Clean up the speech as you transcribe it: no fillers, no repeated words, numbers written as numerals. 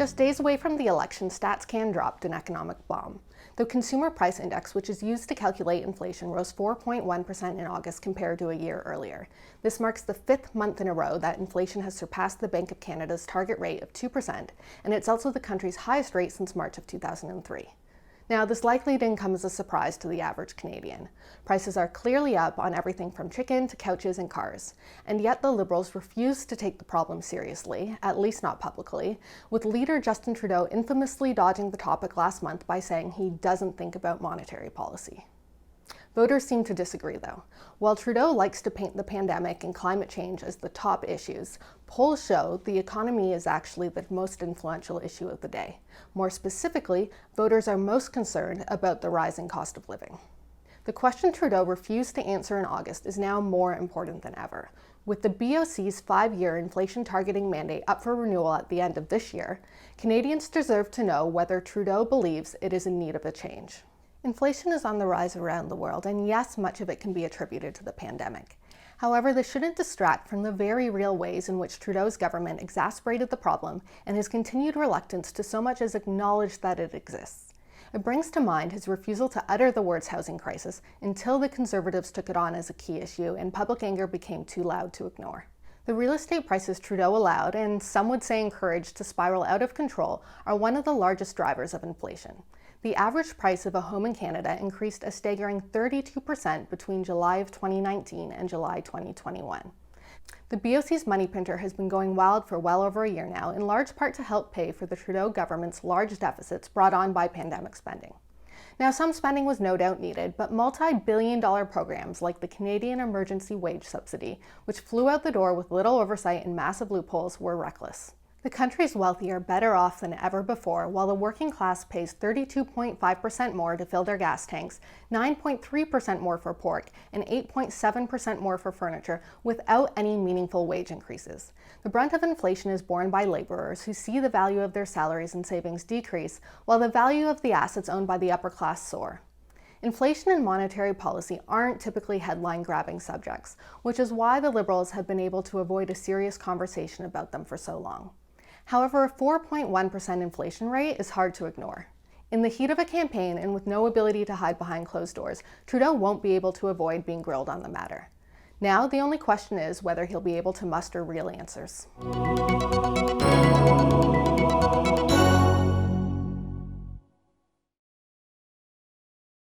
just days away from the election, stats can drop an economic bomb. The Consumer Price Index, which is used to calculate inflation, rose 4.1% in August compared to a year earlier. This marks the 5th month in a row that inflation has surpassed the Bank of Canada's target rate of 2%, and it's also the country's highest rate since March of 2003. Now, this likely didn't come as a surprise to the average Canadian. Prices are clearly up on everything from chicken to couches and cars. And yet the Liberals refuse to take the problem seriously, at least not publicly, with leader Justin Trudeau infamously dodging the topic last month by saying he doesn't think about monetary policy. Voters seem to disagree, though. While Trudeau likes to paint the pandemic and climate change as the top issues, polls show the economy is actually the most influential issue of the day. More specifically, voters are most concerned about the rising cost of living. The question Trudeau refused to answer in August is now more important than ever. With the BOC's 5-year inflation targeting mandate up for renewal at the end of this year, Canadians deserve to know whether Trudeau believes it is in need of a change. Inflation is on the rise around the world, and yes, much of it can be attributed to the pandemic. However, this shouldn't distract from the very real ways in which Trudeau's government exacerbated the problem and his continued reluctance to so much as acknowledge that it exists. It brings to mind his refusal to utter the words housing crisis until the Conservatives took it on as a key issue and public anger became too loud to ignore. The real estate prices Trudeau allowed, and some would say encouraged, to spiral out of control are one of the largest drivers of inflation. The average price of a home in Canada increased a staggering 32% between July of 2019 and July 2021. The BOC's money printer has been going wild for well over a year now, in large part to help pay for the Trudeau government's large deficits brought on by pandemic spending. Now, some spending was no doubt needed, but multi-billion-dollar programs like the Canadian Emergency Wage Subsidy, which flew out the door with little oversight and massive loopholes, were reckless. The country's wealthy are better off than ever before, while the working class pays 32.5% more to fill their gas tanks, 9.3% more for pork, and 8.7% more for furniture without any meaningful wage increases. The brunt of inflation is borne by laborers who see the value of their salaries and savings decrease, while the value of the assets owned by the upper class soar. Inflation and monetary policy aren't typically headline-grabbing subjects, which is why the Liberals have been able to avoid a serious conversation about them for so long. However, a 4.1% inflation rate is hard to ignore. In the heat of a campaign and with no ability to hide behind closed doors, Trudeau won't be able to avoid being grilled on the matter. Now, the only question is whether he'll be able to muster real answers.